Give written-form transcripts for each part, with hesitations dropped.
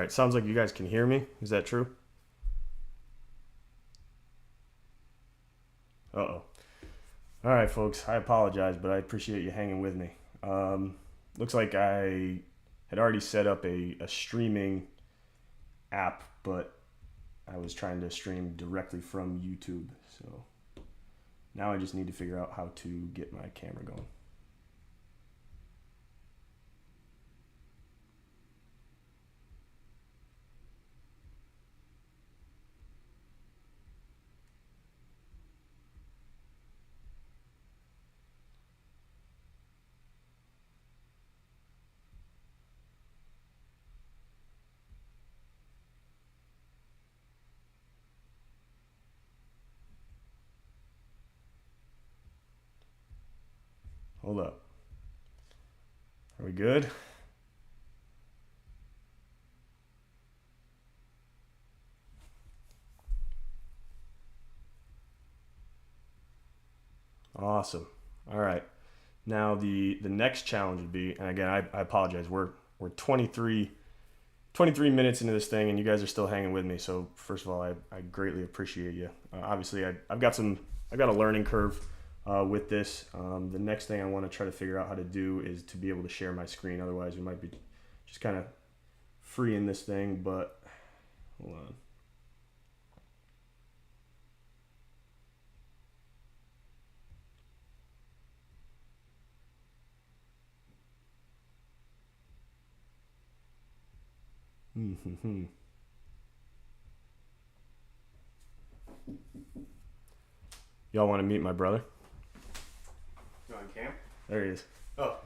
right, sounds like you guys can hear me. Is that true? Uh-oh. All right, folks, I apologize, but I appreciate you hanging with me. Looks like I had already set up a streaming app, but I was trying to stream directly from YouTube. So now I just need to figure out how to get my camera going. Hold up. Are we good? Awesome. All right. Now the next challenge would be, and again, I apologize. We're 23 minutes into this thing, and you guys are still hanging with me. So first of all, I greatly appreciate you. Obviously, I've got a learning curve with this. The next thing I want to try to figure out how to do is to be able to share my screen. Otherwise, we might be just kind of freeing this thing. But hold on. Y'all want to meet my brother? You on cam? There he is. Oh.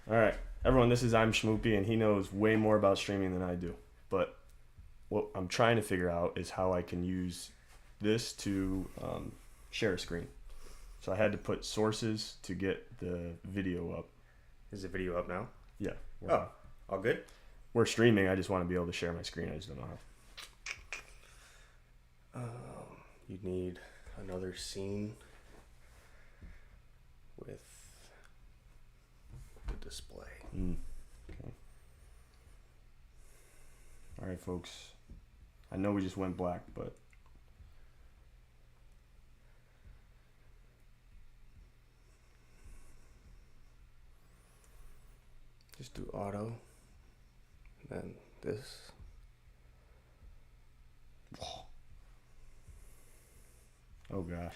All right. Everyone, this is I'm Schmoopy, and he knows way more about streaming than I do. But what I'm trying to figure out is how I can use this to share a screen. So I had to put sources to get the video up. Is the video up now? Yeah. Oh, all good? We're streaming. I just want to be able to share my screen. I just don't know how. You'd need another scene with the display. Okay. All right, folks. I know we just went black, but Just do auto. Then this. oh gosh.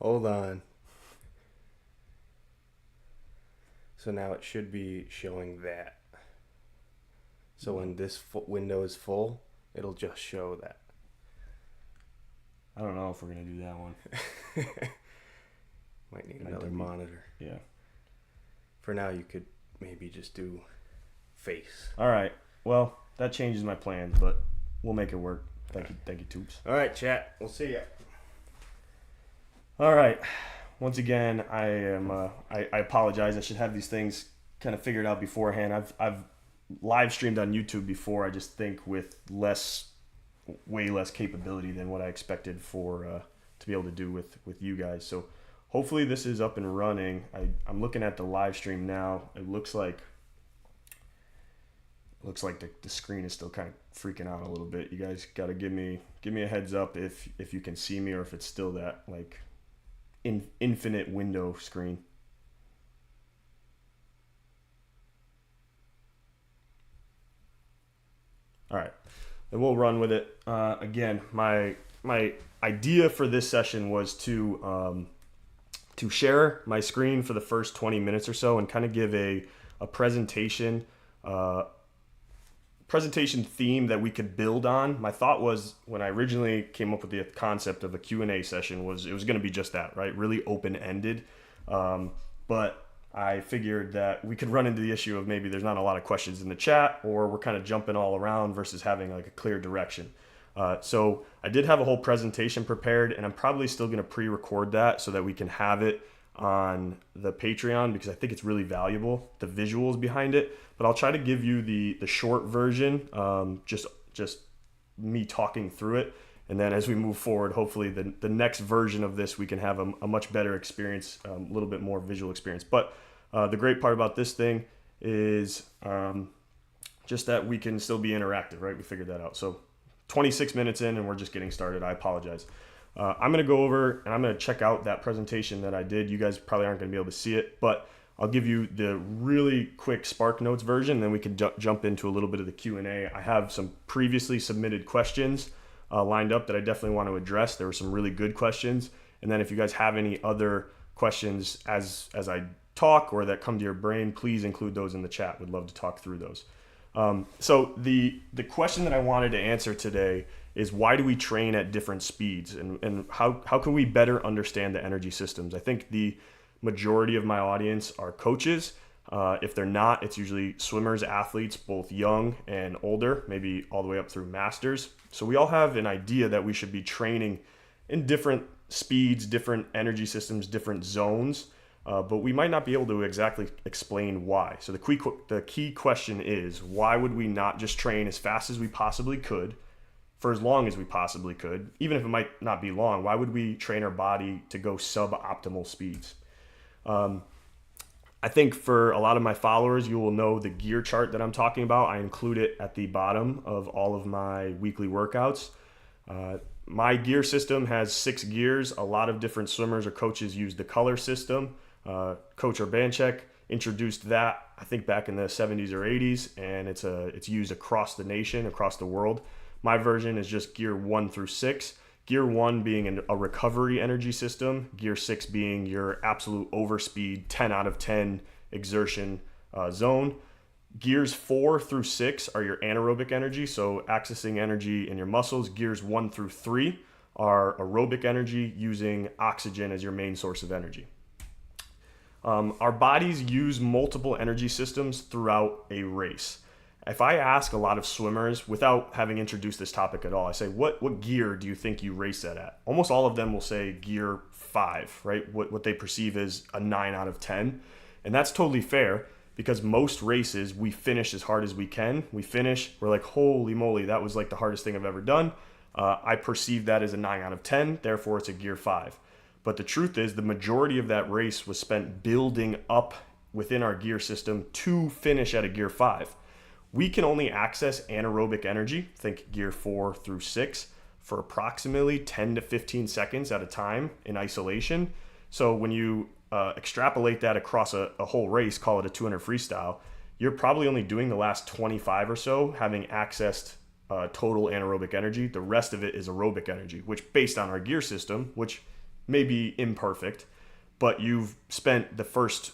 Hold on. So now it should be showing that. So when this window is full, it'll just show that. I don't know if we're gonna do that one. Might need another monitor. Yeah. For now, you could maybe just do face. All right. Well, that changes my plans, but we'll make it work. Thank you, Toops. All right, chat. We'll see ya. All right. Once again, I apologize. I should have these things kind of figured out beforehand. I've live streamed on YouTube before. I just think with way less capability than what I expected for to be able to do with you guys. So hopefully this is up and running. I'm looking at the live stream now. It looks like the screen is still kind of freaking out a little bit. You guys got to give me a heads up if you can see me or if it's still that like infinite window screen. All right, then we'll run with it. Again, my idea for this session was to share my screen for the first 20 minutes or so and kind of give a presentation theme that we could build on. My thought was when I originally came up with the concept of a Q&A session was it was going to be just that, right? Really open-ended. But I figured that we could run into the issue of maybe there's not a lot of questions in the chat or we're kind of jumping all around versus having like a clear direction. So I did have a whole presentation prepared and I'm probably still going to pre-record that so that we can have it on the Patreon because I think it's really valuable, the visuals behind it. But I'll try to give you the short version, just me talking through it. And then as we move forward, hopefully the next version of this, we can have a much better experience, a little bit more visual experience. But the great part about this thing is just that we can still be interactive, right? We figured that out. So 26 minutes in and we're just getting started. I apologize. I'm going to go over and I'm going to check out that presentation that I did. You guys probably aren't going to be able to see it, but I'll give you the really quick Spark Notes version, then we can jump into a little bit of the Q&A. I have some previously submitted questions lined up that I definitely want to address. There were some really good questions. And then if you guys have any other questions as I talk or that come to your brain, please include those in the chat. Would love to talk through those. So the question that I wanted to answer today is, why do we train at different speeds, and how can we better understand the energy systems? I think the majority of my audience are coaches. If they're not, it's usually swimmers, athletes, both young and older, maybe all the way up through masters. So we all have an idea that we should be training in different speeds, different energy systems, different zones, but we might not be able to exactly explain why. So the key question is, why would we not just train as fast as we possibly could for as long as we possibly could? Even if it might not be long, why would we train our body to go suboptimal speeds? I think for a lot of my followers, you will know the gear chart that I'm talking about. I include it at the bottom of all of my weekly workouts. My gear system has 6 gears. A lot of different swimmers or coaches use the color system. Coach Urbanchek introduced that, I think, back in the 70s or 80s, and it's used across the nation, across the world. My version is just gear 1 through 6. Gear 1 being a recovery energy system, gear 6 being your absolute overspeed, 10 out of 10 exertion zone. Gears 4 through 6 are your anaerobic energy, so accessing energy in your muscles. Gears 1 through 3 are aerobic energy, using oxygen as your main source of energy. Our bodies use multiple energy systems throughout a race. If I ask a lot of swimmers, without having introduced this topic at all, I say, what gear do you think you race that at? Almost all of them will say gear 5, right? What they perceive as a 9 out of 10. And that's totally fair, because most races, we finish as hard as we can. We finish, we're like, holy moly, that was like the hardest thing I've ever done. I perceive that as a 9 out of 10, therefore it's a gear 5. But the truth is, the majority of that race was spent building up within our gear system to finish at a gear 5. We can only access anaerobic energy, think gear 4 through 6, for approximately 10 to 15 seconds at a time in isolation. So when you extrapolate that across a whole race, call it a 200 freestyle, you're probably only doing the last 25 or so having accessed total anaerobic energy. The rest of it is aerobic energy, which, based on our gear system, which may be imperfect, but you've spent the first,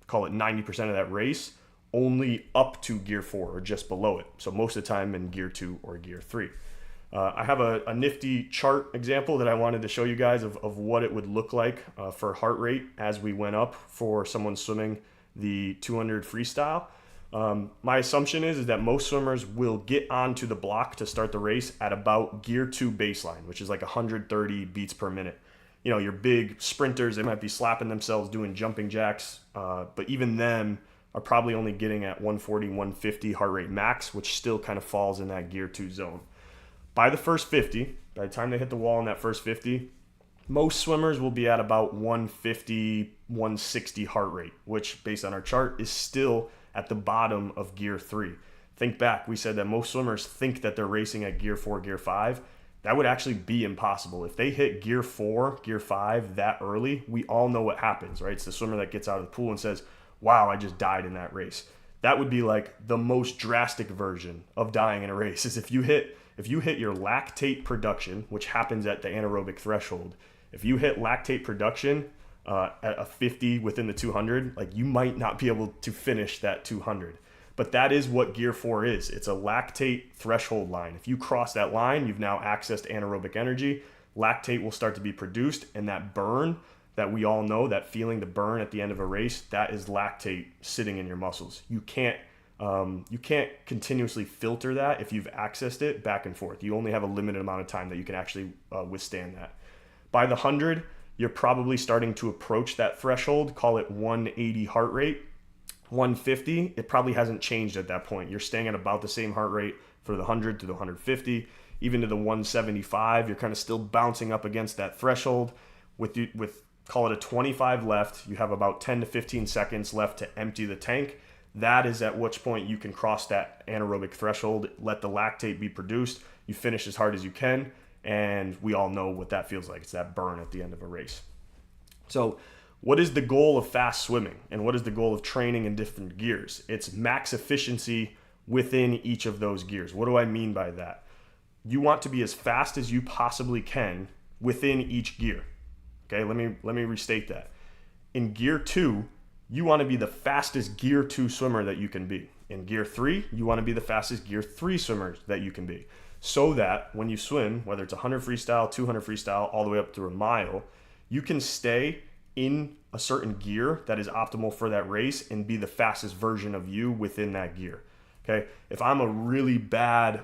call it 90% of that race only up to gear 4 or just below it. So most of the time in gear 2 or gear 3. I have a nifty chart example that I wanted to show you guys of what it would look like for heart rate as we went up for someone swimming the 200 freestyle. My assumption is that most swimmers will get onto the block to start the race at about gear 2 baseline, which is like 130 beats per minute. You know, your big sprinters, they might be slapping themselves doing jumping jacks, but even them are probably only getting at 140, 150 heart rate max, which still kind of falls in that gear 2 zone. By the first 50, by the time they hit the wall in that first 50, most swimmers will be at about 150, 160 heart rate, which, based on our chart, is still at the bottom of gear 3. Think back, we said that most swimmers think that they're racing at gear 4, gear 5. That would actually be impossible. If they hit gear 4, gear 5 that early, we all know what happens, right? It's the swimmer that gets out of the pool and says, wow, I just died in that race. That would be like the most drastic version of dying in a race, is if you hit your lactate production, which happens at the anaerobic threshold. If you hit lactate production at a 50 within the 200, like, you might not be able to finish that 200. But that is what gear 4 is. It's a lactate threshold line. If you cross that line, you've now accessed anaerobic energy. Lactate will start to be produced, and that burn that we all know, that feeling, the burn at the end of a race, that is lactate sitting in your muscles. You can't continuously filter that if you've accessed it back and forth. You only have a limited amount of time that you can actually withstand that. By the 100, you're probably starting to approach that threshold, call it 180 heart rate. 150, it probably hasn't changed at that point. You're staying at about the same heart rate for the 100 to the 150, even to the 175. You're kind of still bouncing up against that threshold. With call it a 25 left, you have about 10 to 15 seconds left to empty the tank. That is at which point you can cross that anaerobic threshold, let the lactate be produced, you finish as hard as you can, and we all know what that feels like. It's that burn at the end of a race. So what is the goal of fast swimming, and what is the goal of training in different gears? It's max efficiency within each of those gears. What do I mean by that? You want to be as fast as you possibly can within each gear. Okay, let me restate that. In gear 2, you want to be the fastest gear 2 swimmer that you can be. In gear 3, you want to be the fastest gear 3 swimmer that you can be. So that when you swim, whether it's 100 freestyle, 200 freestyle, all the way up through a mile, you can stay in a certain gear that is optimal for that race and be the fastest version of you within that gear. Okay, if I'm a really bad,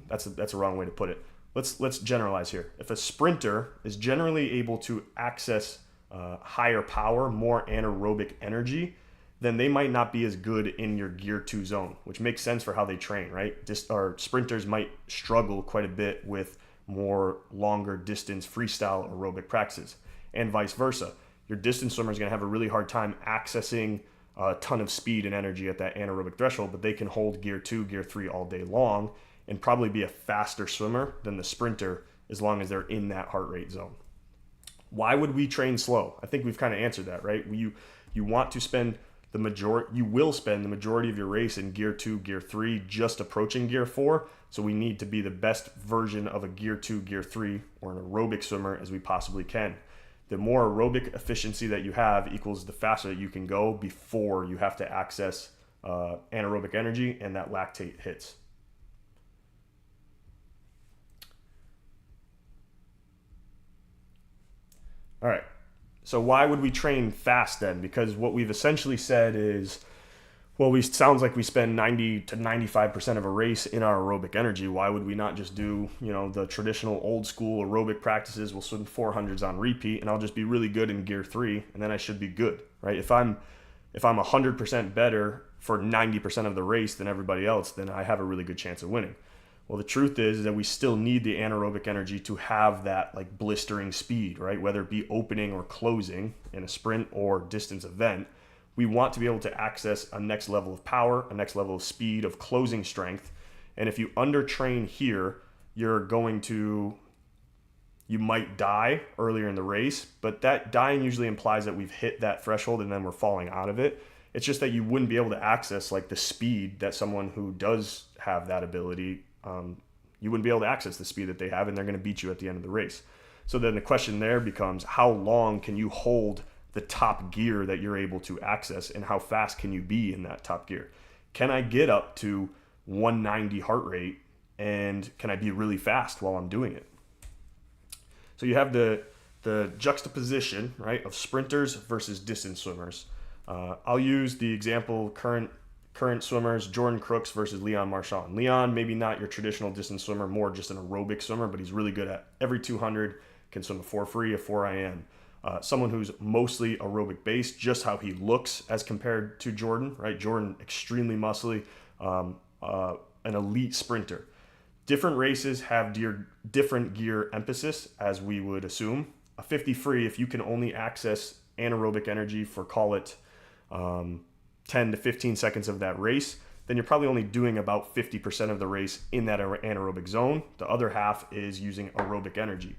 that's a wrong way to put it. Let's generalize here. If a sprinter is generally able to access higher power, more anaerobic energy, then they might not be as good in your gear 2 zone, which makes sense for how they train, right? Our sprinters might struggle quite a bit with more longer distance freestyle aerobic practices, and vice versa. Your distance swimmer is going to have a really hard time accessing a ton of speed and energy at that anaerobic threshold, but they can hold gear 2, gear 3 all day long and probably be a faster swimmer than the sprinter as long as they're in that heart rate zone. Why would we train slow? I think we've kind of answered that, right? You want to spend you will spend the majority of your race in gear 2, gear 3, just approaching gear 4. So we need to be the best version of a gear 2, gear 3, or an aerobic swimmer as we possibly can. The more aerobic efficiency that you have equals the faster that you can go before you have to access anaerobic energy and that lactate hits. All right. So why would we train fast then? Because what we've essentially said is, well, sounds like we spend 90 to 95% of a race in our aerobic energy. Why would we not just do, the traditional old school aerobic practices? We'll swim 400s on repeat and I'll just be really good in gear 3 and then I should be good, right? If I'm 100% better for 90% of the race than everybody else, then I have a really good chance of winning. Well, the truth is that we still need the anaerobic energy to have that like blistering speed, right? Whether it be opening or closing in a sprint or distance event, we want to be able to access a next level of power, a next level of speed, of closing strength. And if you undertrain here, you might die earlier in the race, but that dying usually implies that we've hit that threshold and then we're falling out of it. It's just that you wouldn't be able to access like the speed that someone who does have that ability, you wouldn't be able to access the speed that they have, and they're going to beat you at the end of the race. So then the question there becomes, how long can you hold the top gear that you're able to access, and how fast can you be in that top gear? Can I get up to 190 heart rate, and can I be really fast while I'm doing it? So you have the juxtaposition, right, of sprinters versus distance swimmers. I'll use the example current swimmers, Jordan Crooks versus Leon Marchand. Leon, maybe not your traditional distance swimmer, more just an aerobic swimmer, but he's really good at every 200, can swim a 4 free, a 4 IM. Someone who's mostly aerobic based, just how he looks as compared to Jordan, right? Jordan, extremely muscly, an elite sprinter. Different races have different gear emphasis, as we would assume. A 50 free, if you can only access anaerobic energy for, call it 10 to 15 seconds of that race, then you're probably only doing about 50% of the race in that anaerobic zone. The other half is using aerobic energy.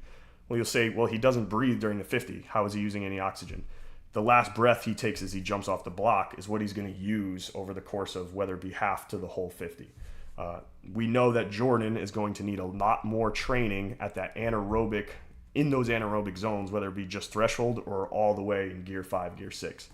Well, you'll say, well, he doesn't breathe during the 50. How is he using any oxygen? The last breath he takes as he jumps off the block is what he's going to use over the course of whether it be half to the whole 50. We know that Jordan is going to need a lot more training at that anaerobic, in those anaerobic zones, whether it be just threshold or all the way in gear 5, gear 6.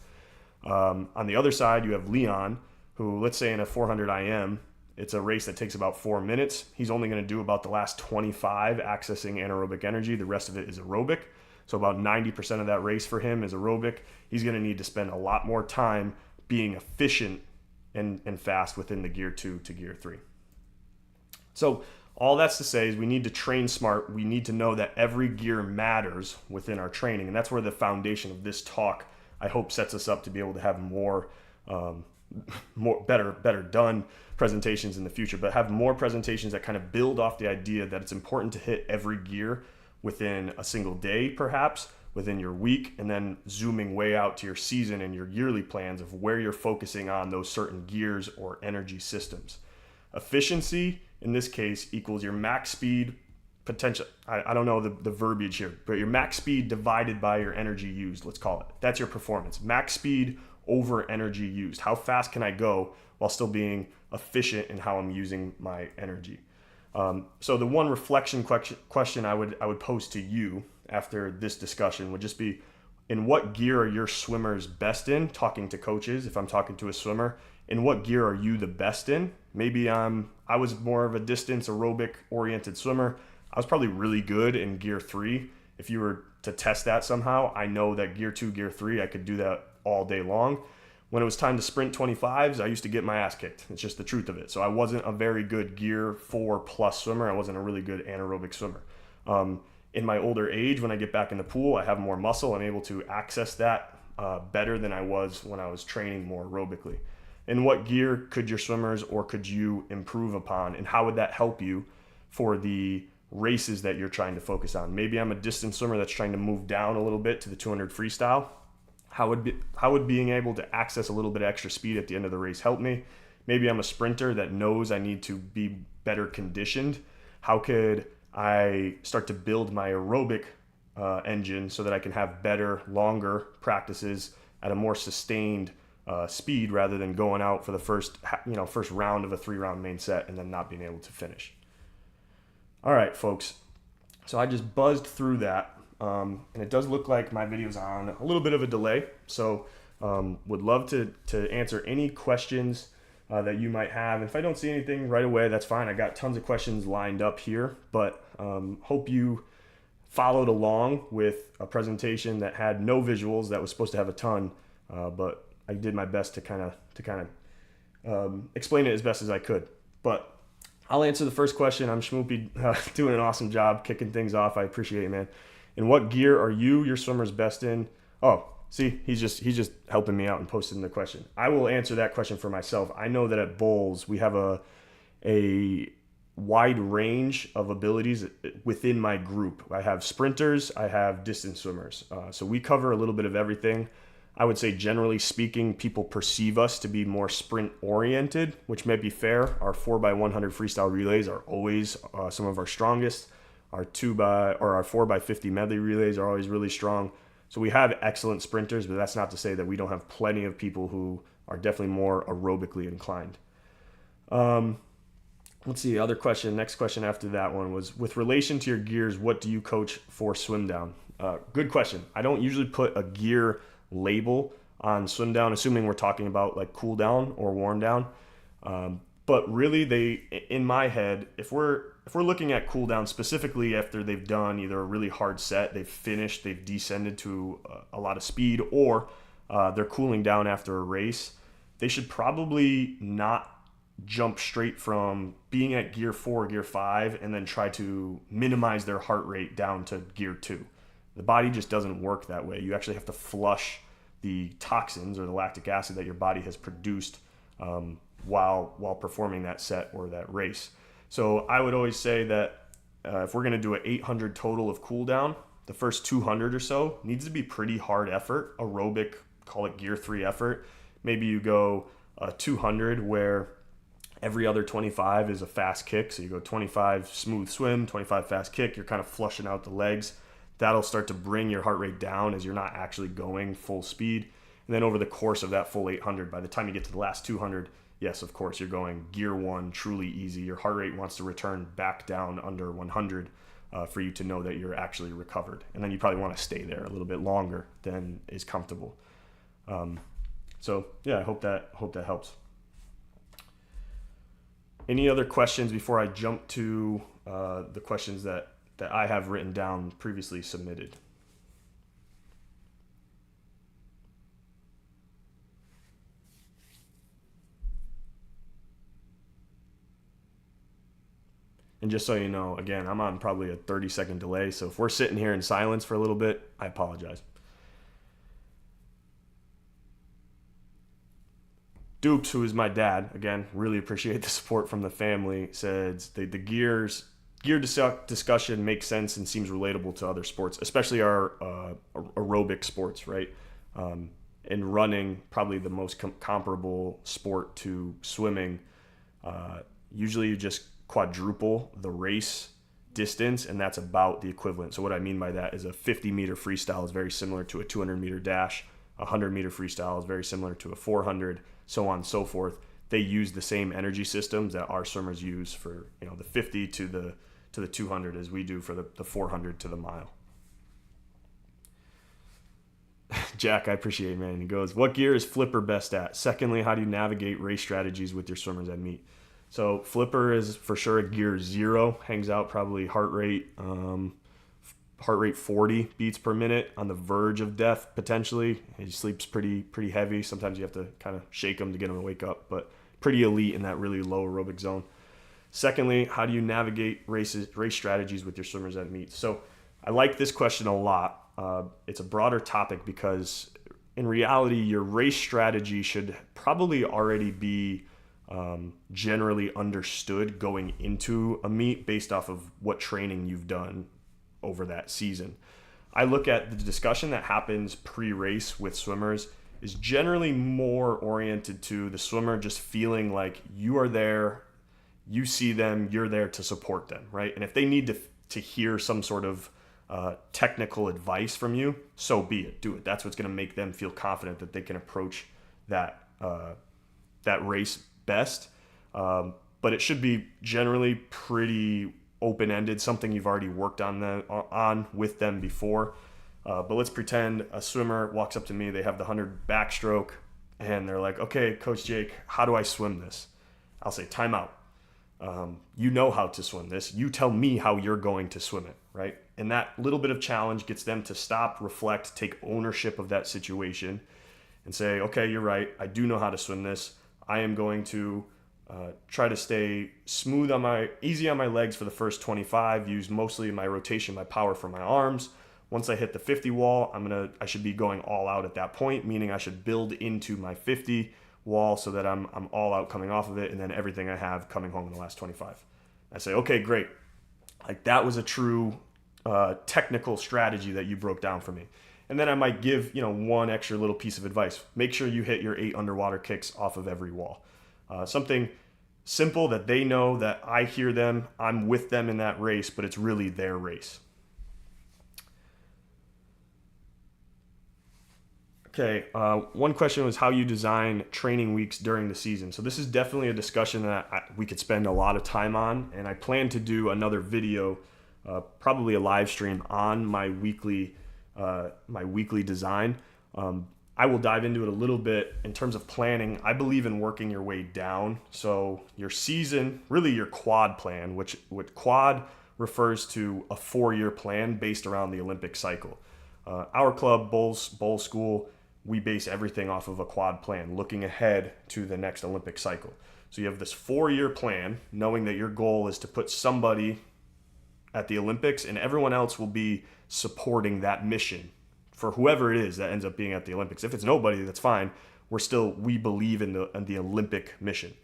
On the other side, you have Leon, who, let's say in a 400 IM, it's a race that takes about 4 minutes. He's only going to do about the last 25 accessing anaerobic energy. The rest of it is aerobic. So about 90% of that race for him is aerobic. He's going to need to spend a lot more time being efficient and fast within the gear 2 to gear 3. So all that's to say is we need to train smart. We need to know that every gear matters within our training. And that's where the foundation of this talk, I hope, sets us up to be able to have more better done presentations in the future, but have more presentations that kind of build off the idea that it's important to hit every gear within a single day, perhaps, within your week, and then zooming way out to your season and your yearly plans of where you're focusing on those certain gears or energy systems. Efficiency in this case equals your max speed potential. I don't know the verbiage here, but your max speed divided by your energy used, let's call it. That's your performance. Max speed over energy used. How fast can I go while still being efficient in how I'm using my energy? So the one reflection question I would pose to you after this discussion would just be, in what gear are your swimmers best in? Talking to coaches, if I'm talking to a swimmer, in what gear are you the best in? Maybe I was more of a distance aerobic oriented swimmer. I was probably really good in gear 3. If you were to test that somehow, I know that gear 2, gear 3, I could do that all day long. When it was time to sprint 25s, I used to get my ass kicked. It's just the truth of it. So I wasn't a very good gear 4 plus swimmer. I wasn't a really good anaerobic swimmer. In my older age, when I get back in the pool, I have more muscle. I'm able to access that better than I was when I was training more aerobically. In what gear could your swimmers or could you improve upon, and how would that help you for the races that you're trying to focus on? Maybe I'm a distance swimmer that's trying to move down a little bit to the 200 freestyle. How would being able to access a little bit of extra speed at the end of the race help me? Maybe I'm a sprinter that knows I need to be better conditioned. How could I start to build my aerobic engine so that I can have better, longer practices at a more sustained speed rather than going out for the first round of a 3-round main set and then not being able to finish? All right, folks. So I just buzzed through that. And it does look like my video's on a little bit of a delay. So would love to answer any questions that you might have. And if I don't see anything right away, that's fine. I got tons of questions lined up here, but hope you followed along with a presentation that had no visuals, that was supposed to have a ton, but I did my best to kind of explain it as best as I could. But I'll answer the first question. I'm Schmoopy, doing an awesome job kicking things off. I appreciate it, man. In what gear are your swimmers best in? Oh, see, he's just helping me out and posting the question. I will answer that question for myself. I know that at bowls we have a wide range of abilities within my group. I have sprinters, I have distance swimmers. So we cover a little bit of everything. I would say generally speaking, people perceive us to be more sprint oriented, which may be fair. Our 4x100 freestyle relays are always some of our strongest. Our 4x50 medley relays are always really strong. So we have excellent sprinters, but that's not to say that we don't have plenty of people who are definitely more aerobically inclined. Let's see, other question. Next question after that one was, with relation to your gears, what do you coach for swim down? Good question. I don't usually put a gear label on swim down, assuming we're talking about like cool down or warm down. But really, in my head, if we're looking at cool down specifically after they've done either a really hard set, they've finished, they've descended to a lot of speed, or they're cooling down after a race, they should probably not jump straight from being at gear 4, gear 5, and then try to minimize their heart rate down to gear 2. The body just doesn't work that way. You actually have to flush the toxins or the lactic acid that your body has produced while performing that set or that race. So I would always say that if we're going to do an 800 total of cool down, the first 200 or so needs to be pretty hard effort, aerobic, call it gear 3 effort. Maybe you go 200 where every other 25 is a fast kick. So you go 25 smooth swim, 25 fast kick. You're kind of flushing out the legs. That'll start to bring your heart rate down as you're not actually going full speed. And then over the course of that full 800, by the time you get to the last 200, yes, of course, you're going gear 1, truly easy. Your heart rate wants to return back down under 100 for you to know that you're actually recovered. And then you probably want to stay there a little bit longer than is comfortable. So yeah, I hope that helps. Any other questions before I jump to the questions that I have written down previously submitted? And just so you know, again, I'm on probably a 30-second delay, so if we're sitting here in silence for a little bit, I apologize. Dupes, who is my dad, again, really appreciate the support from the family, said the gears gear discussion makes sense and seems relatable to other sports, especially our aerobic sports, right? And running, probably the most comparable sport to swimming. Usually you just quadruple the race distance, and that's about the equivalent. So what I mean by that is a 50-meter freestyle is very similar to a 200-meter dash. A 100-meter freestyle is very similar to a 400, so on and so forth. They use the same energy systems that our swimmers use for, the 50 to the 200 as we do for the 400 to the mile. Jack, I appreciate it, man. He goes, what gear is Flipper best at? Secondly, how do you navigate race strategies with your swimmers at meet? So Flipper is for sure a gear 0, hangs out probably heart rate 40 beats per minute, on the verge of death potentially. He sleeps pretty heavy. Sometimes you have to kind of shake him to get him to wake up, but pretty elite in that really low aerobic zone. Secondly, how do you navigate race strategies with your swimmers at meet? So I like this question a lot. It's a broader topic because in reality, your race strategy should probably already be generally understood going into a meet based off of what training you've done over that season. I look at the discussion that happens pre-race with swimmers is generally more oriented to the swimmer just feeling like you are there, you see them, you're there to support them, right? And if they need to hear some sort of technical advice from you, so be it. Do it. That's what's going to make them feel confident that they can approach that race best. But it should be generally pretty open-ended, something you've already worked on with them before. But let's pretend a swimmer walks up to me, they have the 100 backstroke, and they're like, okay, Coach Jake, how do I swim this? I'll say, time out. You know how to swim this. You tell me how you're going to swim it, right? And that little bit of challenge gets them to stop, reflect, take ownership of that situation and say, okay, you're right. I do know how to swim this. I am going to try to stay easy on my legs for the first 25, use mostly my rotation, my power for my arms. Once I hit the 50 wall, I should be going all out at that point, meaning I should build into my 50 wall so that I'm all out coming off of it, and then everything I have coming home in the last 25. I say, okay, great. Like that was a true technical strategy that you broke down for me. And then I might give, one extra little piece of advice. Make sure you hit your 8 underwater kicks off of every wall. Something simple that they know that I hear them, I'm with them in that race, but it's really their race. Okay, one question was how you design training weeks during the season. So this is definitely a discussion that we could spend a lot of time on, and I plan to do another video, probably a live stream on my weekly design. I will dive into it a little bit in terms of planning. I believe in working your way down. So your season, really your quad plan, which quad refers to a 4-year plan based around the Olympic cycle. Our club, Bowl School, we base everything off of a quad plan, looking ahead to the next Olympic cycle. So you have this 4-year plan, knowing that your goal is to put somebody at the Olympics, and everyone else will be supporting that mission for whoever it is that ends up being at the Olympics. If it's nobody, that's fine. We believe in the Olympic mission.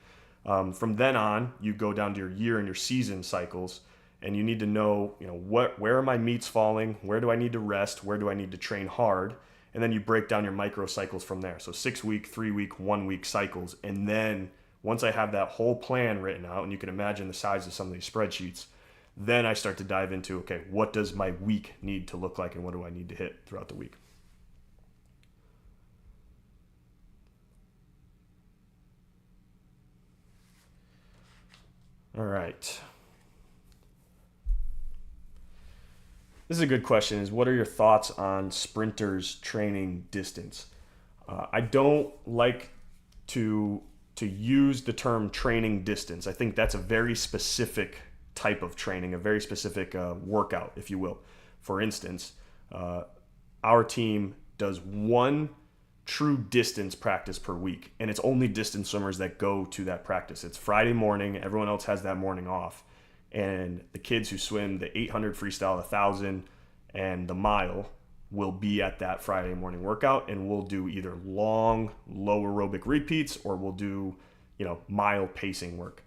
From then on, you go down to your year and your season cycles, and you need to know, where are my meets falling? Where do I need to rest? Where do I need to train hard? And then you break down your micro cycles from there. So 6-week, 3-week, 1-week cycles. And then once I have that whole plan written out, and you can imagine the size of some of these spreadsheets, then I start to dive into, okay, what does my week need to look like and what do I need to hit throughout the week? All right. This is a good question, is what are your thoughts on sprinters training distance? I don't like to use the term training distance. I think that's a very specific type of training, a very specific workout, if you will. For instance, our team does one true distance practice per week, and it's only distance swimmers that go to that practice. It's Friday morning, everyone else has that morning off. And the kids who swim the 800 freestyle, 1,000, and the mile will be at that Friday morning workout, and we'll do either long, low aerobic repeats, or we'll do, mile pacing work.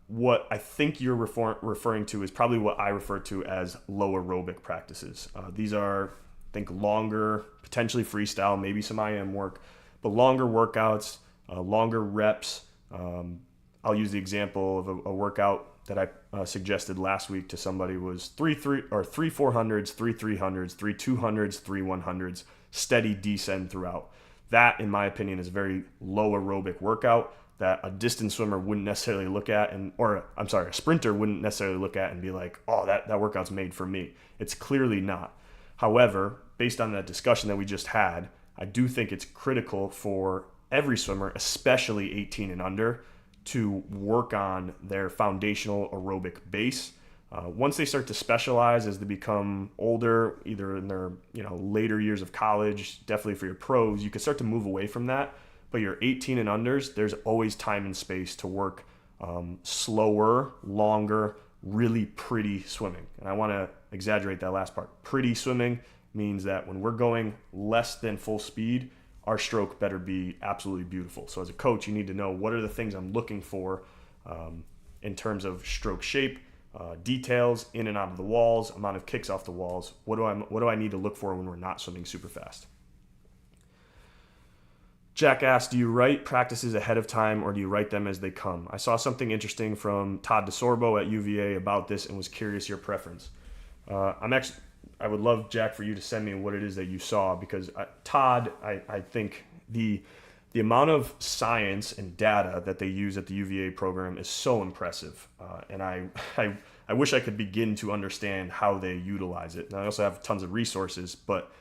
what I think you're referring to is probably what I refer to as low aerobic practices. These are, I think, longer, potentially freestyle, maybe some IM work, but longer workouts, longer reps. I'll use the example of a workout that I suggested last week to somebody was three 400s, three 300s, three 200s, three 100s, steady descend throughout. That, in my opinion, is a very low aerobic workout that a distance swimmer wouldn't necessarily look at, a sprinter wouldn't necessarily look at and be like, oh, that workout's made for me. It's clearly not. However, based on that discussion that we just had, I do think it's critical for every swimmer, especially 18 and under, to work on their foundational aerobic base. Once they start to specialize as they become older, either in their later years of college, definitely for your pros, you can start to move away from that. But your 18 and unders, there's always time and space to work slower, longer, really pretty swimming. And I want to exaggerate that last part. Pretty swimming means that when we're going less than full speed, our stroke better be absolutely beautiful. So as a coach, you need to know what are the things I'm looking for in terms of stroke shape, details in and out of the walls, amount of kicks off the walls. What do I need to look for when we're not swimming super fast? Jack asked, do you write practices ahead of time or do you write them as they come? I saw something interesting from Todd DeSorbo at UVA about this and was curious your preference. I would love, Jack, for you to send me what it is that you saw, because Todd, I think the amount of science and data that they use at the UVA program is so impressive. And I wish I could begin to understand how they utilize it. And I also have tons of resources, but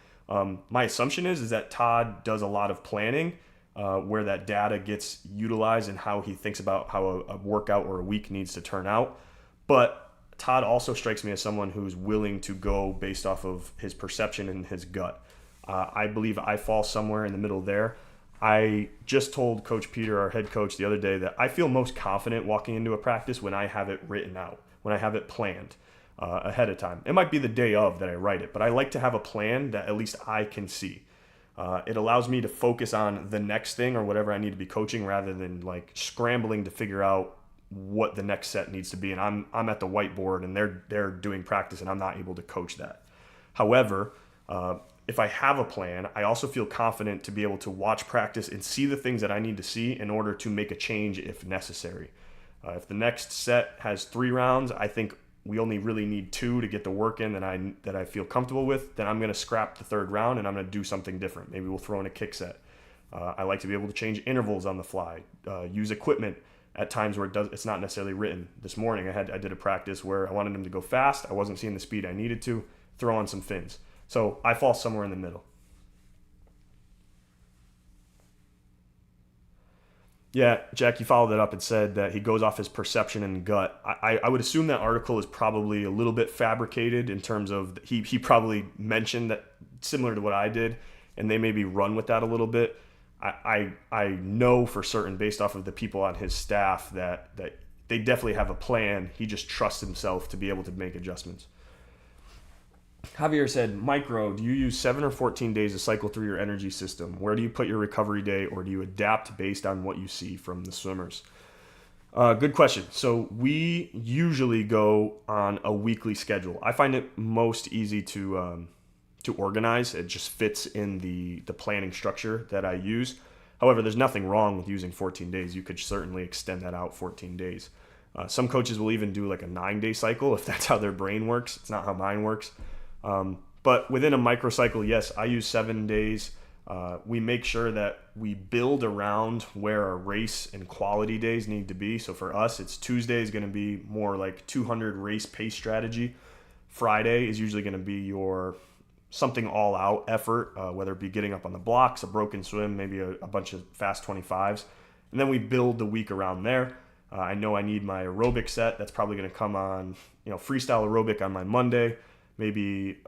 my assumption is that Todd does a lot of planning where that data gets utilized and how he thinks about how a workout or a week needs to turn out. But Todd also strikes me as someone who's willing to go based off of his perception and his gut. I believe I fall somewhere in the middle there. I just told Coach Peter, our head coach, the other day that I feel most confident walking into a practice when I have it written out, when I have it planned ahead of time. It might be the day of that I write it, but I like to have a plan that at least I can see. It allows me to focus on the next thing or whatever I need to be coaching rather than like scrambling to figure out what the next set needs to be. And I'm at the whiteboard and they're doing practice and I'm not able to coach that. However, if I have a plan, I also feel confident to be able to watch practice and see the things that I need to see in order to make a change if necessary. If the next set has 3 rounds, I think we only really need 2 to get the work in that I feel comfortable with, then I'm going to scrap the 3rd round and I'm going to do something different. Maybe we'll throw in a kick set. I like to be able to change intervals on the fly, use equipment at times where it's not necessarily written. This morning I did a practice where I wanted him to go fast. I wasn't seeing the speed I needed to, throw on some fins. So I fall somewhere in the middle. Yeah, Jack, you followed it up and said that he goes off his perception and gut. I would assume that article is probably a little bit fabricated in terms of he probably mentioned that similar to what I did, and they maybe run with that a little bit. I know for certain based off of the people on his staff that they definitely have a plan. He just trusts himself to be able to make adjustments. Javier said, Micro, do you use 7 or 14 days to cycle through your energy system? Where do you put your recovery day, or do you adapt based on what you see from the swimmers? Good question. So we usually go on a weekly schedule. I find it most easy to organize. It just fits in the planning structure that I use. However, there's nothing wrong with using 14 days. You could certainly extend that out 14 days. Some coaches will even do like a 9-day cycle if that's how their brain works. It's not how mine works. But within a microcycle, yes, I use 7 days. We make sure that we build around where our race and quality days need to be. So for us, it's Tuesday is going to be more like 200 race pace strategy. Friday is usually going to be your something all out effort, whether it be getting up on the blocks, a broken swim, maybe a bunch of fast 25s. And then we build the week around there. I know I need my aerobic set. That's probably going to come on, freestyle aerobic on my Monday. Maybe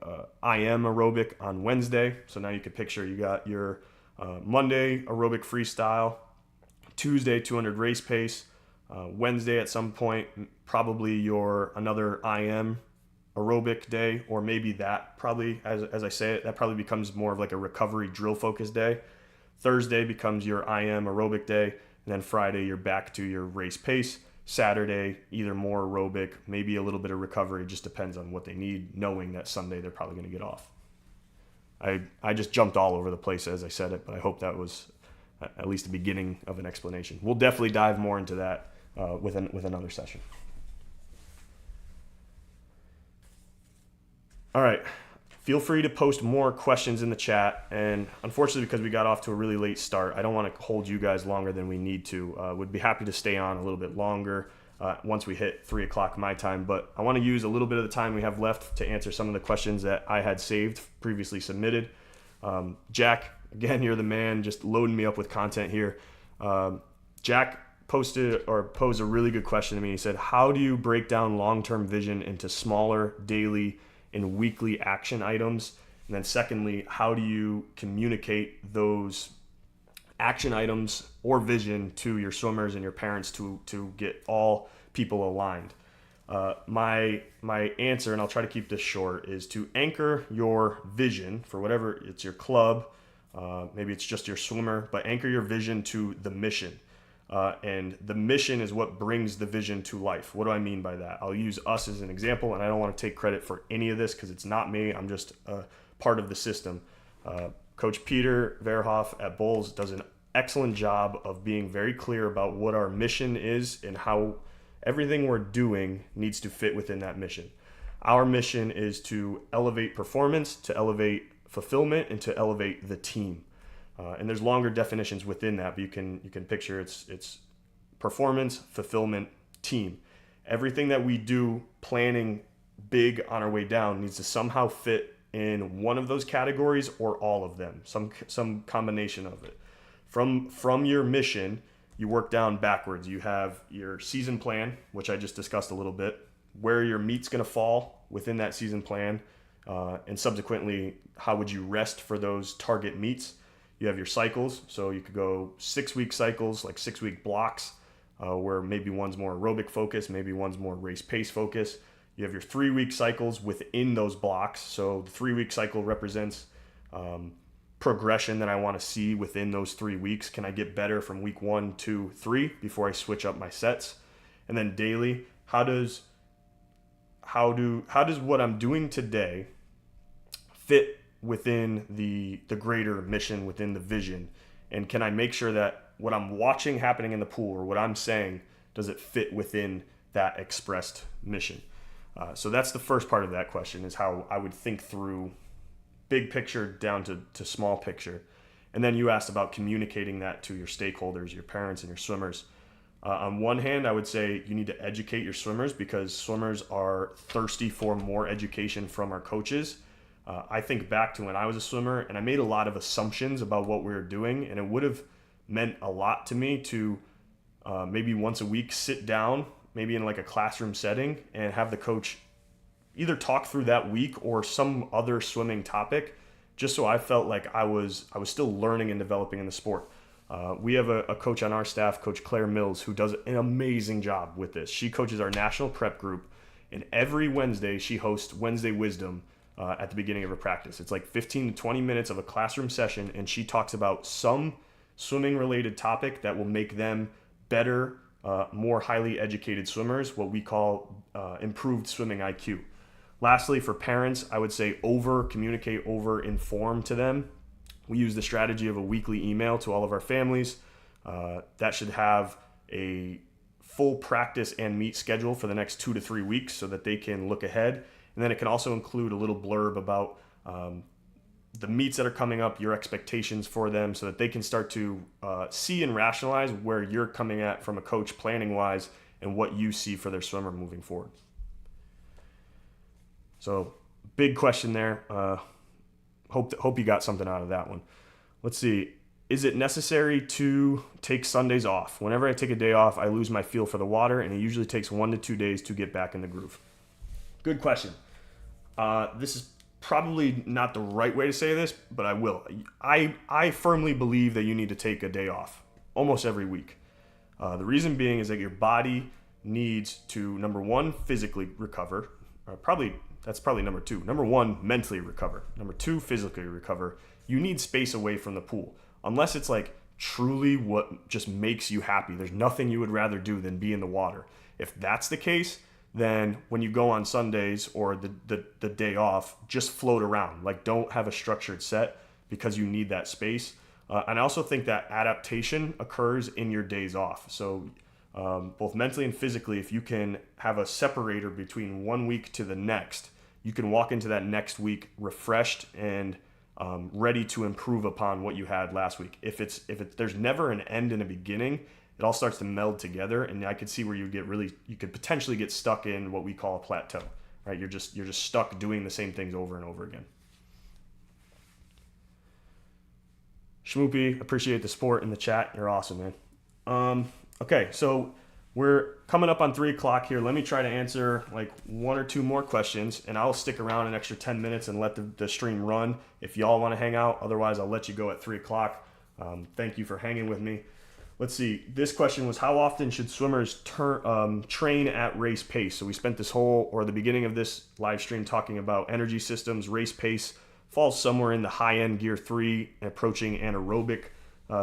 IM aerobic on Wednesday. So now you can picture you got your Monday aerobic freestyle, Tuesday 200 race pace, Wednesday at some point probably your another IM aerobic day, or maybe that probably, as I say it, that probably becomes more of like a recovery drill focused day. Thursday becomes your IM aerobic day, and then Friday you're back to your race pace. Saturday, either more aerobic, maybe a little bit of recovery, just depends on what they need, knowing that Sunday they're probably going to get off. I just jumped all over the place as I said it, but I hope that was at least the beginning of an explanation. We'll definitely dive more into that with another session. All right. Feel free to post more questions in the chat. And unfortunately, because we got off to a really late start, I don't want to hold you guys longer than we need to. Would be happy to stay on a little bit longer once we hit 3 o'clock my time. But I want to use a little bit of the time we have left to answer some of the questions that I had saved, previously submitted. Jack, again, you're the man, just loading me up with content here. Jack posed a really good question to me. He said, how do you break down long-term vision into smaller daily and weekly action items? And then secondly, how do you communicate those action items or vision to your swimmers and your parents to get all people aligned? My answer, and I'll try to keep this short, is to anchor your vision for whatever, it's your club, maybe it's just your swimmer, but anchor your vision to the mission. And the mission is what brings the vision to life. What do I mean by that? I'll use us as an example, and I don't want to take credit for any of this because it's not me. I'm just a part of the system. Coach Peter Verhoff at Bulls does an excellent job of being very clear about what our mission is and how everything we're doing needs to fit within that mission. Our mission is to elevate performance, to elevate fulfillment, and to elevate the team. And there's longer definitions within that, but you can picture it's performance, fulfillment, team. Everything that we do planning big on our way down needs to somehow fit in one of those categories or all of them, some combination of it. From your mission, you work down backwards. You have your season plan, which I just discussed a little bit, where your meet's going to fall within that season plan, and subsequently, how would you rest for those target meets? You have your cycles, so you could go 6-week cycles, like 6-week blocks, where maybe one's more aerobic focus, maybe one's more race pace focus. You have your 3-week cycles within those blocks. So the 3-week cycle represents progression that I want to see within those 3 weeks. Can I get better from week 1, 2, 3 before I switch up my sets? And then daily, how does what I'm doing today fit within the greater mission, within the vision? And can I make sure that what I'm watching happening in the pool or what I'm saying, does it fit within that expressed mission? So that's the first part of that question, is how I would think through big picture down to small picture. And then you asked about communicating that to your stakeholders, your parents and your swimmers. On one hand, I would say you need to educate your swimmers, because swimmers are thirsty for more education from our coaches. I think back to when I was a swimmer and I made a lot of assumptions about what we were doing, and it would have meant a lot to me to maybe once a week sit down, maybe in like a classroom setting, and have the coach either talk through that week or some other swimming topic, just so I felt like I was still learning and developing in the sport. We have a coach on our staff, Coach Claire Mills, who does an amazing job with this. She coaches our national prep group, and every Wednesday she hosts Wednesday Wisdom at the beginning of her practice. It's like 15 to 20 minutes of a classroom session, and she talks about some swimming related topic that will make them better, more highly educated swimmers, what we call improved swimming IQ. Lastly, for parents, I would say over-communicate, over-inform to them. We use the strategy of a weekly email to all of our families. That should have a full practice and meet schedule for the next 2 to 3 weeks so that they can look ahead. And then it can also include a little blurb about the meets that are coming up, your expectations for them, so that they can start to see and rationalize where you're coming at from a coach planning-wise and what you see for their swimmer moving forward. So, big question there. Hope you got something out of that one. Let's see. Is it necessary to take Sundays off? Whenever I take a day off, I lose my feel for the water, and it usually takes 1 to 2 days to get back in the groove. Good question. This is probably not the right way to say this, but I will. I firmly believe that you need to take a day off almost every week. The reason being is that your body needs to, number one, physically recover. That's probably number two. Number one, mentally recover. Number two, physically recover. You need space away from the pool. Unless it's like truly what just makes you happy. There's nothing you would rather do than be in the water. If that's the case, then when you go on Sundays or the day off, just float around. Like, don't have a structured set because you need that space. And I also think that adaptation occurs in your days off. So both mentally and physically, if you can have a separator between 1 week to the next, you can walk into that next week refreshed and ready to improve upon what you had last week. If there's never an end and a beginning, it all starts to meld together, and I could see where you could potentially get stuck in what we call a plateau, right? You're just stuck doing the same things over and over again. Shmoopy, appreciate the support in the chat. You're awesome, man. Okay, so we're coming up on 3 o'clock here. Let me try to answer like 1 or 2 more questions, and I'll stick around an extra 10 minutes and let the stream run if y'all want to hang out. Otherwise, I'll let you go at 3 o'clock. Thank you for hanging with me. Let's see. This question was, how often should swimmers train at race pace? So we spent the beginning of this live stream talking about energy systems. Race pace falls somewhere in the high-end gear 3, approaching anaerobic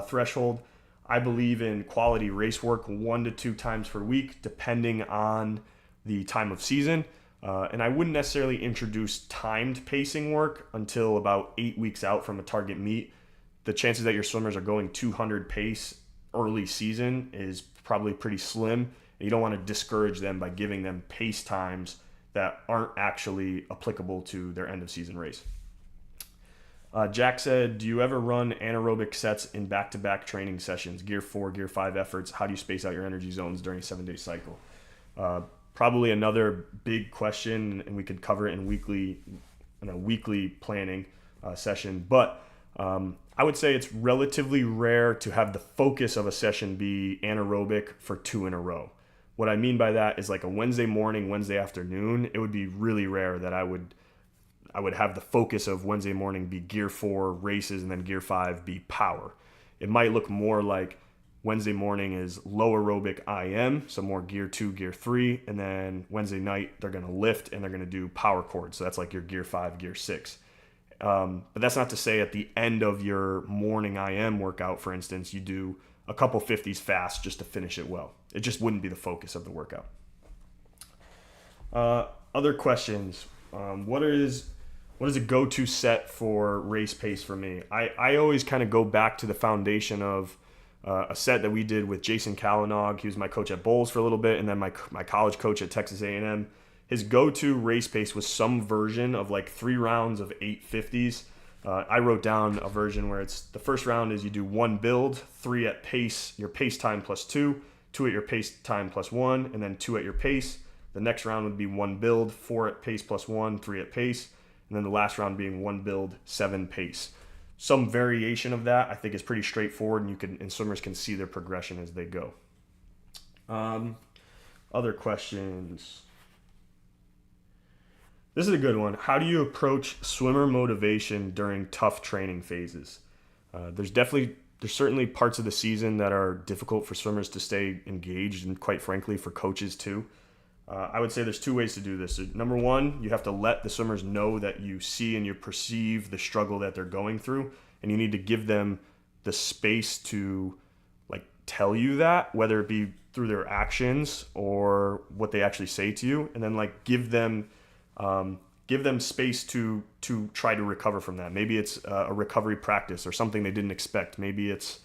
threshold. I believe in quality race work 1 to 2 times per week, depending on the time of season. And I wouldn't necessarily introduce timed pacing work until about 8 weeks out from a target meet. The chances that your swimmers are going 200 pace early season is probably pretty slim. And you don't want to discourage them by giving them pace times that aren't actually applicable to their end of season race. Jack said, do you ever run anaerobic sets in back-to-back training sessions, gear 4, gear 5 efforts? How do you space out your energy zones during a 7-day cycle? Probably another big question, and we could cover it in a weekly planning session. But I would say it's relatively rare to have the focus of a session be anaerobic for 2 in a row. What I mean by that is like a Wednesday morning, Wednesday afternoon. It would be really rare that I would have the focus of Wednesday morning be gear 4 races and then gear 5 be power. It might look more like Wednesday morning is low aerobic IM, so more gear 2, gear 3, and then Wednesday night they're going to lift and they're going to do power cord. So that's like your gear 5, gear 6. But that's not to say at the end of your morning IM workout, for instance, you do a couple 50s fast just to finish it well. It just wouldn't be the focus of the workout. Other questions. What is a go-to set for race pace for me? I always kind of go back to the foundation of a set that we did with Jason Kalanog. He was my coach at Bowles for a little bit, and then my college coach at Texas A&M. His go-to race pace was some version of like 3 rounds of 850s. I wrote down a version where it's the first round is you do 1 build, 3 at pace, your pace time plus 2, 2 at your pace time plus 1, and then 2 at your pace. The next round would be 1 build, 4 at pace plus 1, 3 at pace, and then the last round being 1 build, 7 pace. Some variation of that I think is pretty straightforward, and swimmers can see their progression as they go. Other questions. This is a good one. How do you approach swimmer motivation during tough training phases? There's certainly parts of the season that are difficult for swimmers to stay engaged, and quite frankly for coaches too. I would say there's 2 ways to do this. Number 1, you have to let the swimmers know that you see and you perceive the struggle that they're going through, and you need to give them the space to like tell you that, whether it be through their actions or what they actually say to you, and then like give them space to try to recover from that. Maybe it's a recovery practice or something they didn't expect. Maybe it's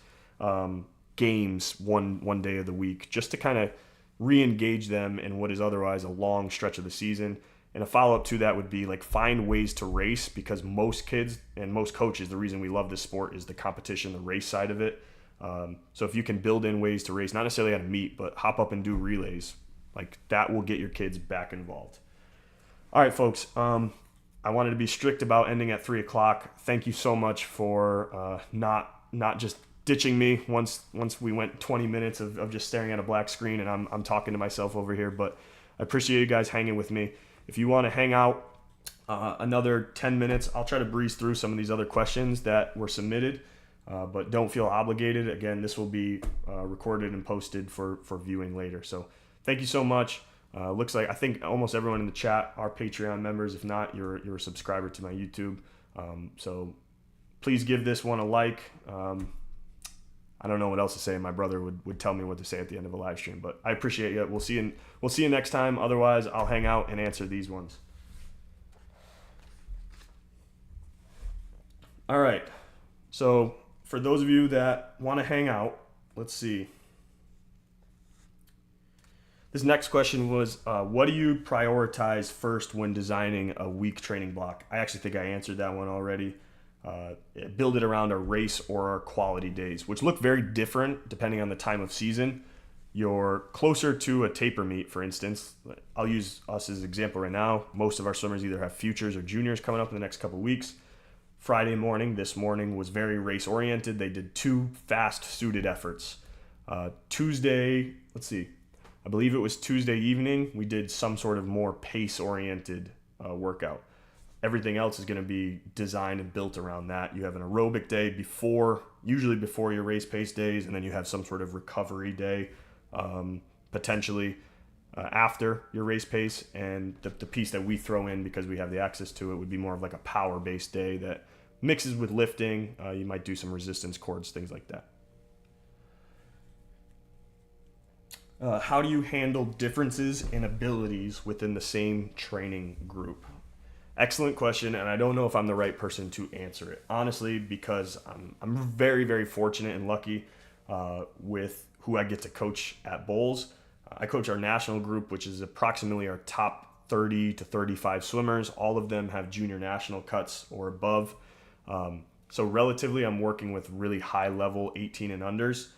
games one day of the week, just to kind of re-engage them in what is otherwise a long stretch of the season. And a follow-up to that would be like find ways to race, because most kids and most coaches, the reason we love this sport is the competition, the race side of it. So if you can build in ways to race, not necessarily at a meet, but hop up and do relays, like that will get your kids back involved. All right, folks. I wanted to be strict about ending at 3 o'clock. Thank you so much for not just ditching me once we went 20 minutes of just staring at a black screen and I'm talking to myself over here. But I appreciate you guys hanging with me. If you want to hang out another 10 minutes, I'll try to breeze through some of these other questions that were submitted. But don't feel obligated. Again, this will be recorded and posted for viewing later. So thank you so much. Looks like I think almost everyone in the chat are Patreon members. If not, you're a subscriber to my YouTube. So please give this one a like. I don't know what else to say. My brother would tell me what to say at the end of a live stream. But I appreciate you. We'll see you next time. Otherwise, I'll hang out and answer these ones. All right. So for those of you that want to hang out, let's see. This next question was, what do you prioritize first when designing a week training block? I actually think I answered that one already. Build it around a race or quality days, which look very different depending on the time of season. You're closer to a taper meet, for instance. I'll use us as an example right now. Most of our swimmers either have futures or juniors coming up in the next couple of weeks. Friday morning, this morning, was very race oriented. They did 2 fast suited efforts. Tuesday, I believe it was Tuesday evening, we did some sort of more pace oriented workout. Everything else is going to be designed and built around that. You have an aerobic day usually before your race pace days, and then you have some sort of recovery day, potentially after your race pace. And the piece that we throw in, because we have the access to it, would be more of like a power-based day that mixes with lifting. You might do some resistance cords, things like that. How do you handle differences in abilities within the same training group? Excellent question, and I don't know if I'm the right person to answer it. Honestly, because I'm very, very fortunate and lucky with who I get to coach at Bowls. I coach our national group, which is approximately our top 30 to 35 swimmers. All of them have junior national cuts or above. So relatively, I'm working with really high level 18 and unders.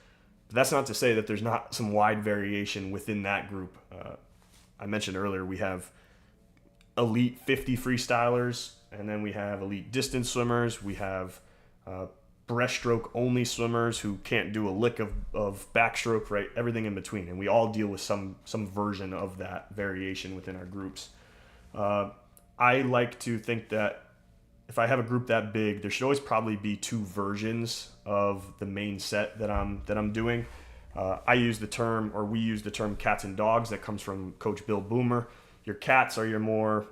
But that's not to say that there's not some wide variation within that group. I mentioned earlier, we have elite 50 freestylers, and then we have elite distance swimmers. We have breaststroke only swimmers who can't do a lick of backstroke, right? Everything in between. And we all deal with some version of that variation within our groups. I like to think that if I have a group that big, there should always probably be 2 versions of the main set that I'm doing. We use the term cats and dogs. That comes from Coach Bill Boomer. Your cats are your more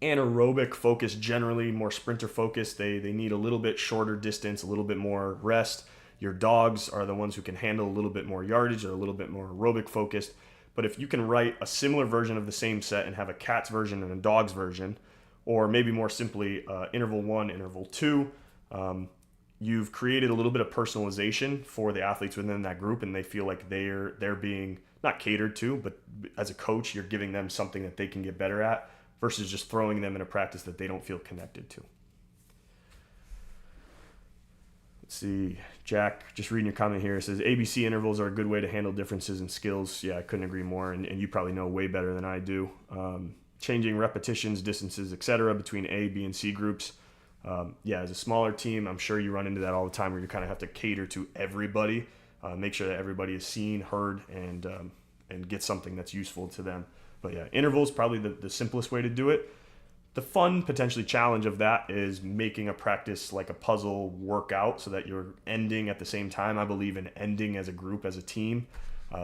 anaerobic focused, generally more sprinter focused. They need a little bit shorter distance, a little bit more rest. Your dogs are the ones who can handle a little bit more yardage or a little bit more aerobic focused. But if you can write a similar version of the same set and have a cat's version and a dog's version, or maybe more simply interval 1, interval 2, you've created a little bit of personalization for the athletes within that group, and they feel like they're being not catered to, but as a coach, you're giving them something that they can get better at versus just throwing them in a practice that they don't feel connected to. Let's see, Jack, just reading your comment here, it says ABC intervals are a good way to handle differences in skills. Yeah, I couldn't agree more, and you probably know way better than I do. Changing repetitions, distances, etc. between A, B, and C groups. As a smaller team, I'm sure you run into that all the time where you kind of have to cater to everybody, make sure that everybody is seen, heard, and get something that's useful to them. But yeah, intervals probably the simplest way to do it. The fun, potentially challenge of that is making a practice like a puzzle workout so that you're ending at the same time. I believe in ending as a group, as a team.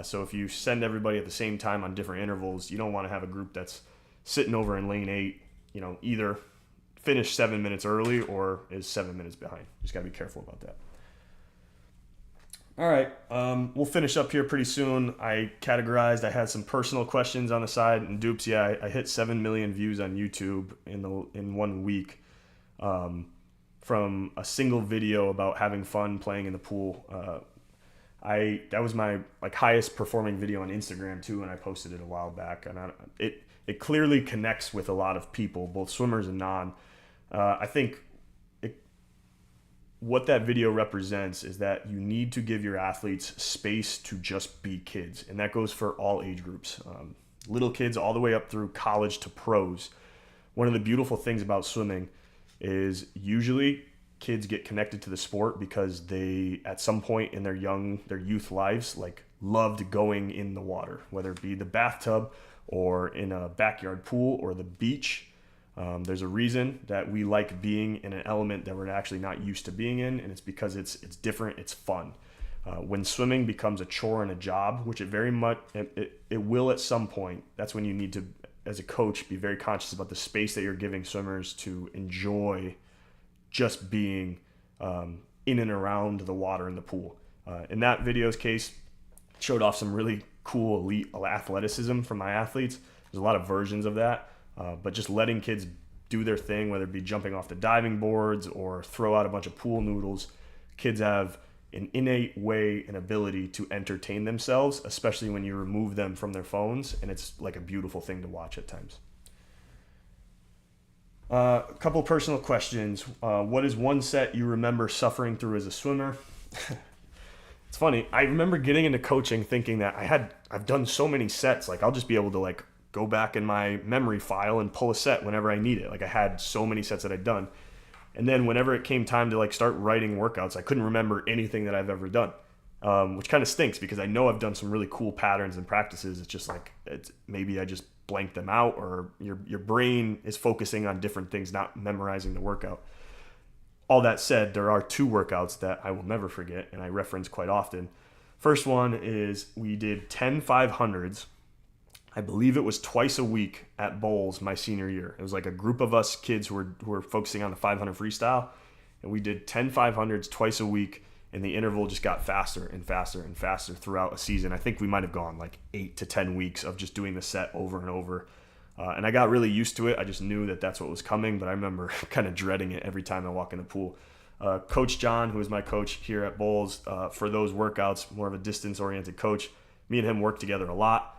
So if you send everybody at the same time on different intervals, you don't want to have a group that's sitting over in lane 8, either finish 7 minutes early or is 7 minutes behind. Just got to be careful about that. All right, we'll finish up here pretty soon. I had some personal questions on the side, and Dupes, I hit 7 million views on YouTube in 1 week from a single video about having fun playing in the pool. That was my highest performing video on Instagram too, and I posted it a while back, and it clearly connects with a lot of people, both swimmers and non. I think what that video represents is that you need to give your athletes space to just be kids, and that goes for all age groups, little kids all the way up through college to pros. One of the beautiful things about swimming is usually kids get connected to the sport because they, at some point in their youth lives, loved going in the water, whether it be the bathtub or in a backyard pool or the beach. There's a reason that we like being in an element that we're actually not used to being in, and it's because it's different, it's fun. When swimming becomes a chore and a job, which it very much it will at some point, that's when you need to, as a coach, be very conscious about the space that you're giving swimmers to enjoy just being in and around the water in the pool. In that video's case, showed off some really cool elite athleticism from my athletes. There's a lot of versions of that, but just letting kids do their thing, whether it be jumping off the diving boards or throw out a bunch of pool noodles. Kids have an innate way and ability to entertain themselves, especially when you remove them from their phones, and it's like a beautiful thing to watch at times. A couple personal questions. What is one set you remember suffering through as a swimmer? It's funny. I remember getting into coaching thinking that I've done so many sets, like I'll just be able to like go back in my memory file and pull a set whenever I need it. Like I had so many sets that I'd done. And then whenever it came time to like start writing workouts, I couldn't remember anything that I've ever done, which kind of stinks because I know I've done some really cool patterns and practices. It's just like maybe I just blanked them out, or your brain is focusing on different things, not memorizing the workout. All that said, there are two workouts that I will never forget and I reference quite often. First one is we did 10 500s. I believe it was twice a week at Bowls my senior year. It was like a group of us kids who were focusing on the 500 freestyle, and we did 10 500s twice a week, and the interval just got faster and faster and faster throughout a season. I think we might have gone like 8 to 10 weeks of just doing the set over and over. And I got really used to it. I just knew that that's what was coming, but I remember kind of dreading it every time I walk in the pool. Coach John, who is my coach here at Bowls, for those workouts, more of a distance-oriented coach, me and him worked together a lot.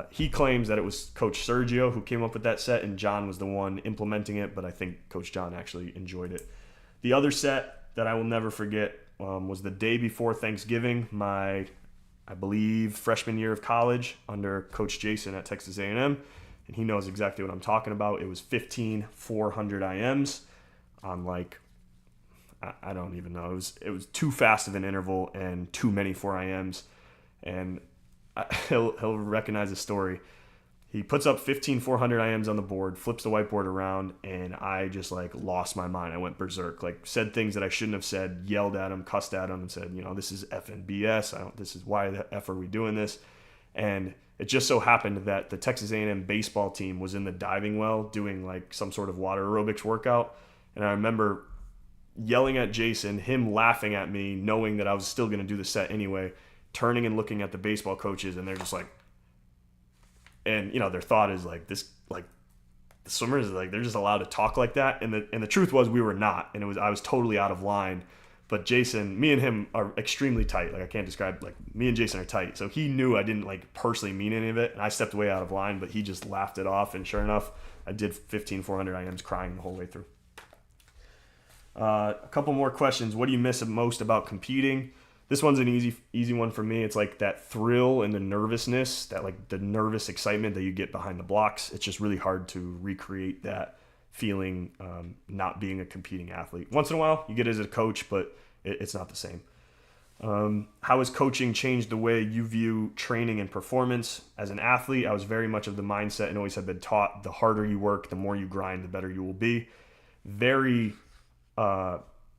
He claims that it was Coach Sergio who came up with that set, and John was the one implementing it, but I think Coach John actually enjoyed it. The other set that I will never forget was the day before Thanksgiving, my, I believe, freshman year of college under Coach Jason at Texas A&M, and he knows exactly what I'm talking about. It was 15 400 IMs on like, I don't even know. It was too fast of an interval and too many 4 IMs, and he'll recognize the story. He puts up 15 400 IMs on the board, flips the whiteboard around, and I just like lost my mind. I went berserk, like said things that I shouldn't have said, yelled at him, cussed at him, and said, this is effing BS. This is why the F are we doing this? And it just so happened that the Texas A&M baseball team was in the diving well doing like some sort of water aerobics workout. And I remember yelling at Jason, him laughing at me, knowing that I was still going to do the set anyway, turning and looking at the baseball coaches, and they're just like, and their thought is like, this, like the swimmers, like they're just allowed to talk like that, and the truth was we were not, and I was totally out of line. But Jason, me and him are extremely tight. Like I can't describe, like me and Jason are tight, so he knew I didn't like personally mean any of it, and I stepped way out of line, but he just laughed it off, and sure enough, I did 15 400 IMs crying the whole way through. A couple more questions. What do you miss most about competing? This one's an easy one for me. It's like that thrill and the nervousness, that like the nervous excitement that you get behind the blocks. It's just really hard to recreate that feeling, not being a competing athlete. Once in a while, you get it as a coach, but it's not the same. How has coaching changed the way you view training and performance? As an athlete, I was very much of the mindset and always have been taught the harder you work, the more you grind, the better you will be. Very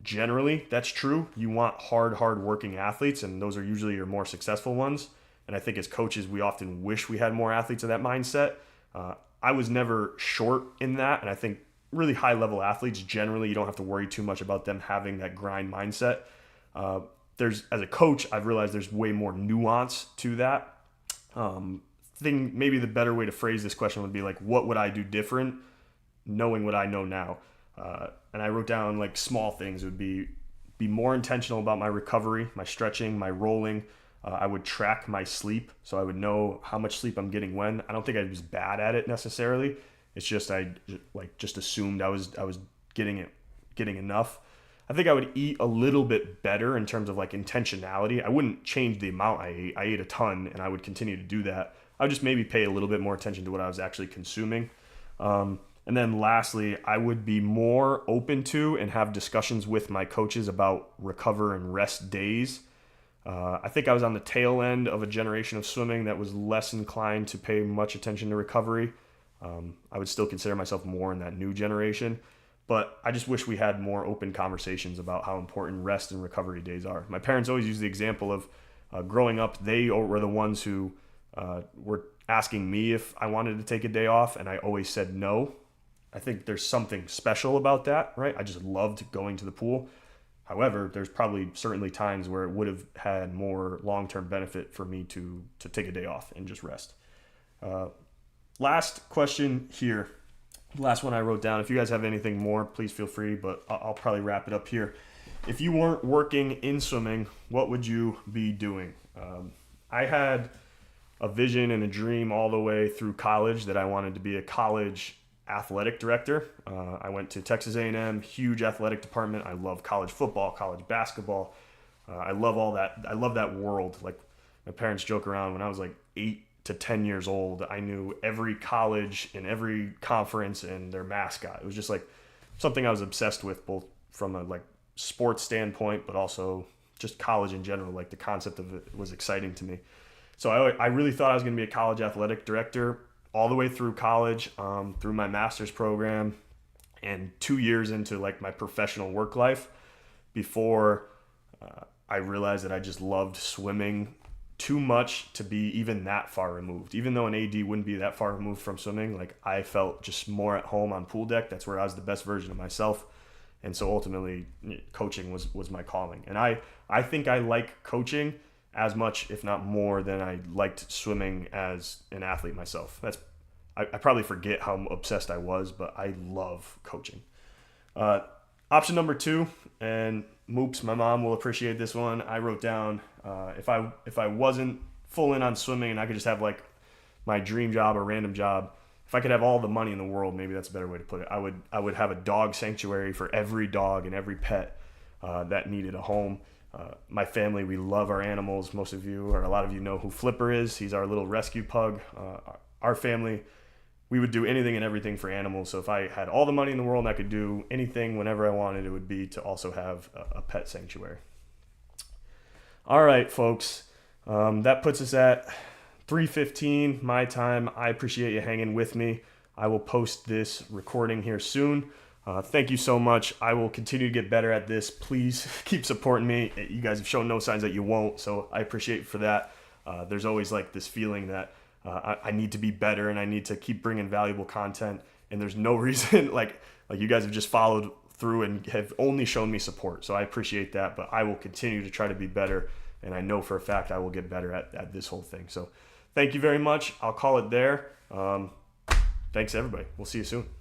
generally, that's true. You want hard working athletes, and those are usually your more successful ones. And I think as coaches, we often wish we had more athletes of that mindset. I was never short in that, and I think really high level athletes, generally, you don't have to worry too much about them having that grind mindset. As a coach, I've realized there's way more nuance to that. Maybe the better way to phrase this question would be like, what would I do different knowing what I know now? And I wrote down like small things. It would be more intentional about my recovery, my stretching, my rolling. I would track my sleep, so I would know how much sleep I'm getting when. I don't think I was bad at it necessarily. It's just I just assumed I was getting enough. I think I would eat a little bit better in terms of like intentionality. I wouldn't change the amount I ate. I ate a ton, and I would continue to do that. I would just maybe pay a little bit more attention to what I was actually consuming. And then lastly, I would be more open to and have discussions with my coaches about recover and rest days. I think I was on the tail end of a generation of swimming that was less inclined to pay much attention to recovery. I would still consider myself more in that new generation, but I just wish we had more open conversations about how important rest and recovery days are. My parents always use the example of growing up, they were the ones who were asking me if I wanted to take a day off, and I always said no. I think there's something special about that, right? I just loved going to the pool. However, there's probably certainly times where it would have had more long-term benefit for me to take a day off and just rest. Last question here. Last one I wrote down. If you guys have anything more, please feel free, but I'll probably wrap it up here. If you weren't working in swimming, what would you be doing? I had a vision and a dream all the way through college that I wanted to be a college athletic director. I went to Texas A&M, huge athletic department. I love college football, college basketball. I love all that. I love that world. Like, my parents joke around, when I was like 8 to 10 years old, I knew every college and every conference and their mascot. It was just like something I was obsessed with, both from a like sports standpoint, but also just college in general. Like, the concept of it was exciting to me. So I really thought I was going to be a college athletic director all the way through college, through my master's program, and 2 years into like my professional work life, before I realized that I just loved swimming too much to be even that far removed. Even though an AD wouldn't be that far removed from swimming, like, I felt just more at home on pool deck. That's where I was the best version of myself. And so ultimately, coaching was my calling. And I think I like coaching as much, if not more, than I liked swimming as an athlete myself. I probably forget how obsessed I was, but I love coaching. Option number 2, and Moops, my mom will appreciate this one. I wrote down, if I wasn't full in on swimming and I could just have like my dream job or random job, if I could have all the money in the world, maybe that's a better way to put it, I would have a dog sanctuary for every dog and every pet that needed a home. My family, we love our animals. Most of you, or a lot of you, know who Flipper is. He's our little rescue pug. Our family, we would do anything and everything for animals. So if I had all the money in the world and I could do anything whenever I wanted, it would be to also have a pet sanctuary. All right, folks. That puts us at 3:15 my time. I appreciate you hanging with me. I will post this recording here soon. Thank you so much. I will continue to get better at this. Please keep supporting me. You guys have shown no signs that you won't, so I appreciate you for that. There's always like this feeling that I need to be better and I need to keep bringing valuable content. And there's no reason, like you guys have just followed through and have only shown me support. So I appreciate that, but I will continue to try to be better. And I know for a fact I will get better at this whole thing. So thank you very much. I'll call it there. Thanks, everybody. We'll see you soon.